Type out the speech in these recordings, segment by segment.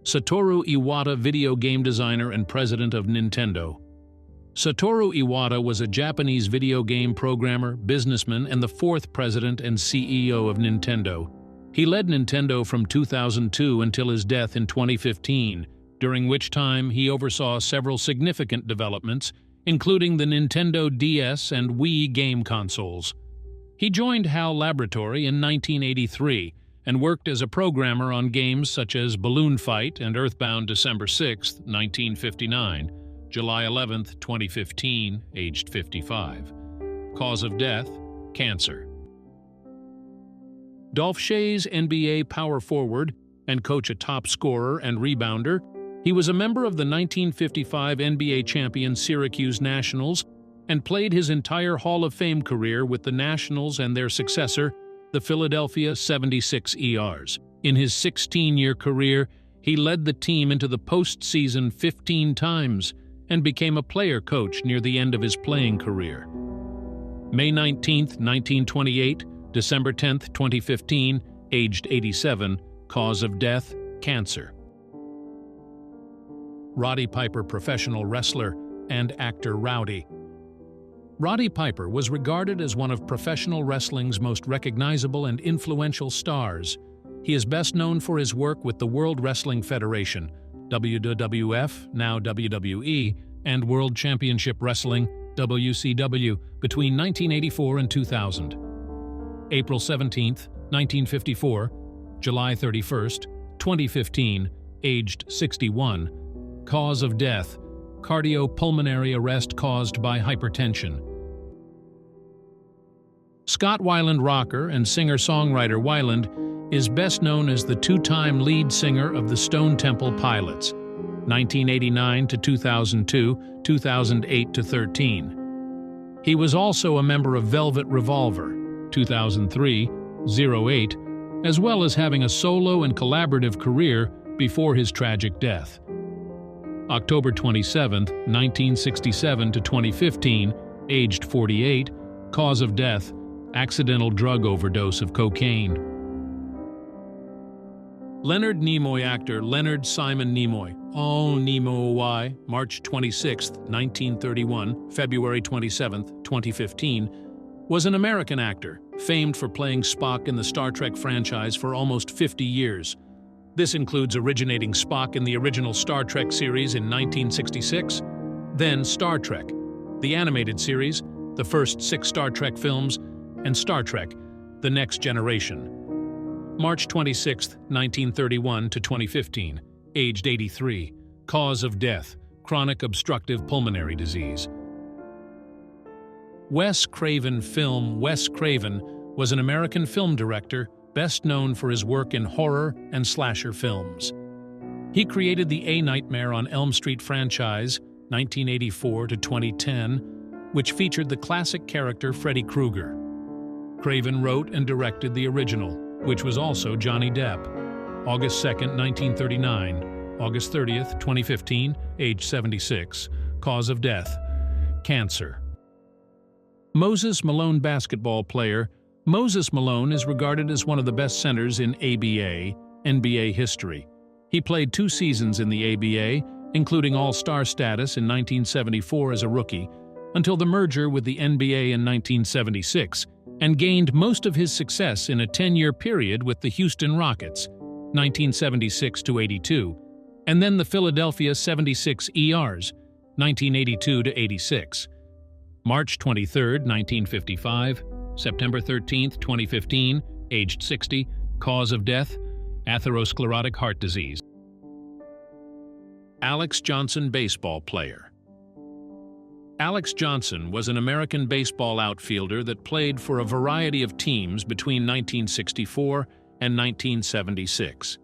Satoru Iwata, video game designer and president of Nintendo. Satoru Iwata was a Japanese video game programmer, businessman, and the fourth president and CEO of Nintendo. He led Nintendo from 2002 until his death in 2015, during which time he oversaw several significant developments, including the Nintendo DS and Wii game consoles. He joined HAL Laboratory in 1983 and worked as a programmer on games such as Balloon Fight and Earthbound December 6, 1959, July 11, 2015, aged 55. Cause of death: cancer. Dolph Schayes, NBA power forward and coach, a top scorer and rebounder, he was a member of the 1955 NBA champion Syracuse Nationals and played his entire Hall of Fame career with the Nationals and their successor, the Philadelphia 76ers. In his 16-year career, he led the team into the postseason 15 times and became a player coach near the end of his playing career. May 19, 1928, December 10, 2015, aged 87, cause of death: cancer. Roddy Piper, professional wrestler and actor. Roddy Piper was regarded as one of professional wrestling's most recognizable and influential stars. He is best known for his work with the World Wrestling Federation, WWF, now WWE, and World Championship Wrestling, WCW, between 1984 and 2000. April 17, 1954, July 31, 2015, aged 61. Cause of death: cardiopulmonary arrest caused by hypertension. Scott Weiland, rocker and singer-songwriter Weiland, is best known as the two-time lead singer of the Stone Temple Pilots, 1989 to 2002, 2008 to 13. He was also a member of Velvet Revolver, 2003, 08, as well as having a solo and collaborative career before his tragic death. October 27, 1967 to 2015, aged 48, cause of death: accidental drug overdose of cocaine. Leonard Nimoy, actor Leonard Simon Nimoy, Nimoy, March 26, 1931, February 27, 2015, was an American actor, famed for playing Spock in the Star Trek franchise for almost 50 years. This includes originating Spock in the original Star Trek series in 1966, then Star Trek, the animated series, the first 6 Star Trek films, and Star Trek: The Next Generation. March 26, 1931 to 2015, aged 83, cause of death: chronic obstructive pulmonary disease. Wes Craven. Wes Craven was an American film director, best known for his work in horror and slasher films. He created the A Nightmare on Elm Street franchise, 1984 to 2010, which featured the classic character Freddy Krueger. Craven wrote and directed the original, which was also Johnny Depp. August 2, 1939, August 30, 2015, age 76, cause of death: cancer. Moses Malone, basketball player. Moses Malone is regarded as one of the best centers in NBA history. He played 2 seasons in the ABA, including All-Star status in 1974 as a rookie, until the merger with the NBA in 1976, and gained most of his success in a 10-year period with the Houston Rockets, 1976 to 82, and then the Philadelphia 76ers, 1982 to 86. March 23, 1955, September 13, 2015, aged 60, cause of death: atherosclerotic heart disease. Alex Johnson, baseball player. Alex Johnson was an American baseball outfielder that played for a variety of teams between 1964 and 1976.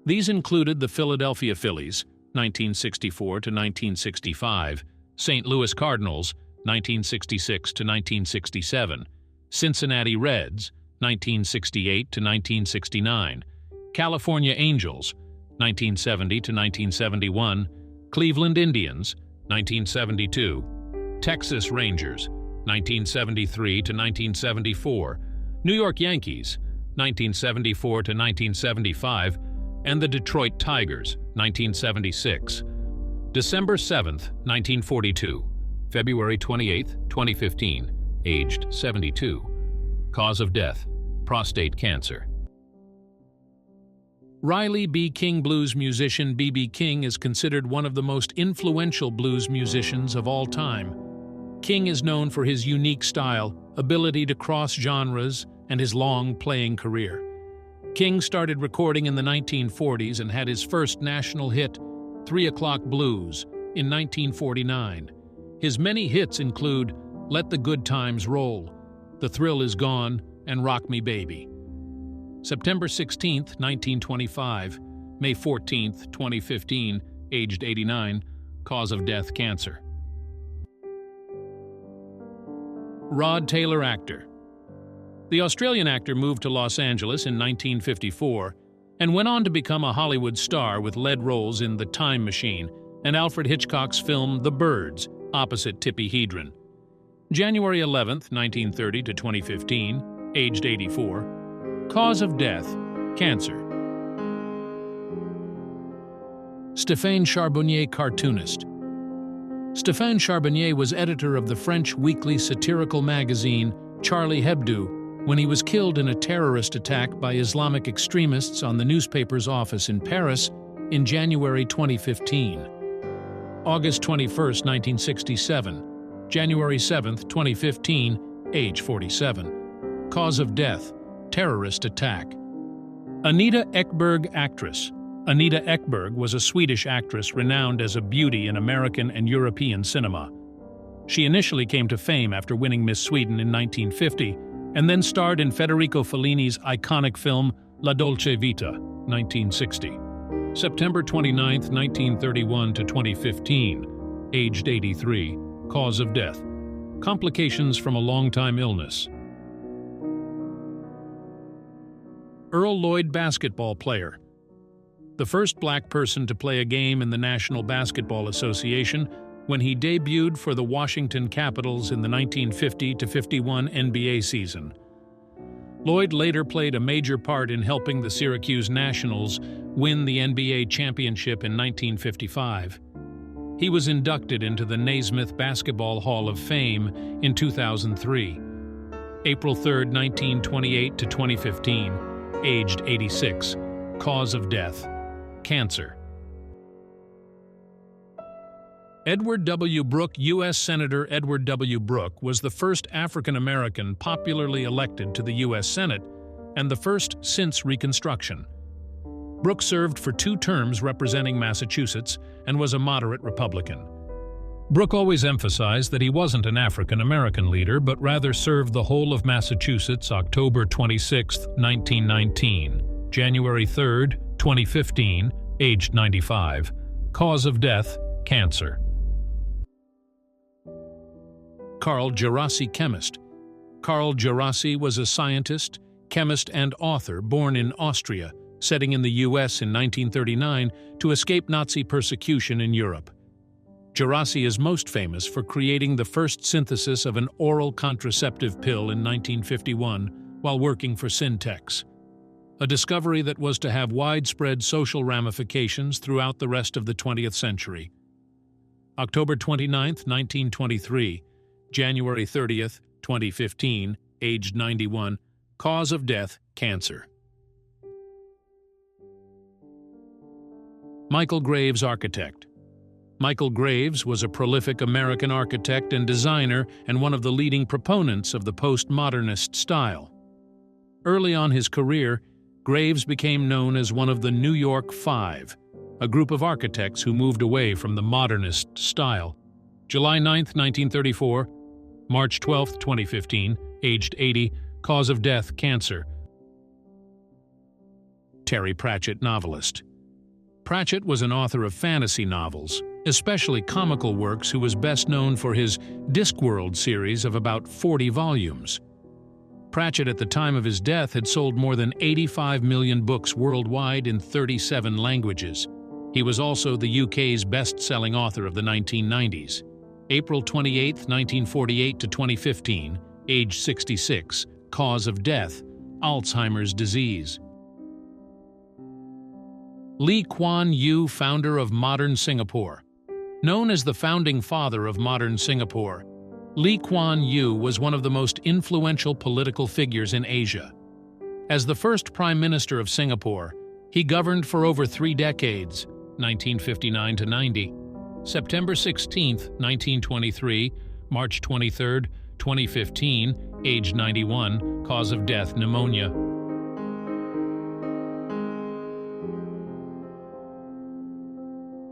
These included the Philadelphia Phillies, 1964 to 1965, St. Louis Cardinals, 1966 to 1967, Cincinnati Reds, 1968 to 1969, California Angels, 1970 to 1971, Cleveland Indians, 1972, Texas Rangers, 1973 to 1974, New York Yankees, 1974 to 1975, and the Detroit Tigers, 1976. December 7, 1942. February 28, 2015. Aged 72. Cause of death: prostate cancer. Riley B. King blues musician B.B. King is considered one of the most influential blues musicians of all time. King is known for his unique style, ability to cross genres, and his long playing career. King started recording in the 1940s and had his first national hit, 3 O'Clock Blues, in 1949. His many hits include Let the Good Times Roll, The Thrill Is Gone, and Rock Me Baby. September 16, 1925, May 14, 2015, aged 89, cause of death: cancer. Rod Taylor, actor. The Australian actor moved to Los Angeles in 1954 and went on to become a Hollywood star with lead roles in The Time Machine and Alfred Hitchcock's film The Birds, opposite Tippi Hedren. January 11, 1930 to 2015, aged 84. Cause of death: cancer. Stéphane Charbonnier, cartoonist. Stéphane Charbonnier was editor of the French weekly satirical magazine Charlie Hebdo when he was killed in a terrorist attack by Islamic extremists on the newspaper's office in Paris in January 2015. August 21, 1967. January 7, 2015, age 47. Cause of death: terrorist attack. Anita Ekberg, actress. Anita Ekberg was a Swedish actress renowned as a beauty in American and European cinema. She initially came to fame after winning Miss Sweden in 1950, and then starred in Federico Fellini's iconic film La Dolce Vita, 1960. September 29, 1931 to 2015, aged 83, cause of death: complications from a long-time illness. Earl Lloyd, basketball player. The first black person to play a game in the National Basketball Association when he debuted for the Washington Capitals in the 1950-51 NBA season. Lloyd later played a major part in helping the Syracuse Nationals win the NBA championship in 1955. He was inducted into the Naismith Basketball Hall of Fame in 2003. April 3, 1928 to 2015. Aged 86. Cause of death: cancer. Edward W. Brooke. U.S. Senator Edward W. Brooke was the first African-American popularly elected to the U.S. Senate and the first since Reconstruction. Brooke served for 2 terms representing Massachusetts and was a moderate Republican. Brooke always emphasized that he wasn't an African-American leader, but rather served the whole of Massachusetts. October 26, 1919. January 3, 2015, aged 95. Cause of death: cancer. Carl Djerassi, chemist. Carl Djerassi was a scientist, chemist, and author born in Austria, setting in the U.S. in 1939 to escape Nazi persecution in Europe. Djerassi is most famous for creating the first synthesis of an oral contraceptive pill in 1951 while working for Syntex, a discovery that was to have widespread social ramifications throughout the rest of the 20th century. October 29, 1923, January 30, 2015, aged 91, cause of death: cancer. Michael Graves, architect. Michael Graves was a prolific American architect and designer and one of the leading proponents of the postmodernist style. Early on his career, Graves became known as one of the New York Five, a group of architects who moved away from the modernist style. July 9, 1934, March 12, 2015, aged 80, cause of death: cancer. Terry Pratchett, novelist. Pratchett was an author of fantasy novels, especially comical works, who was best known for his Discworld series of about 40 volumes. Pratchett, at the time of his death, had sold more than 85 million books worldwide in 37 languages. He was also the UK's best-selling author of the 1990s. April 28, 1948 to 2015, age 66, cause of death: Alzheimer's disease. Lee Kuan Yew, founder of modern Singapore. Known as the founding father of modern Singapore, Lee Kuan Yew was one of the most influential political figures in Asia. As the first Prime Minister of Singapore, he governed for over 3 decades, 1959 to 90. September 16, 1923, March 23, 2015, age 91, cause of death pneumonia.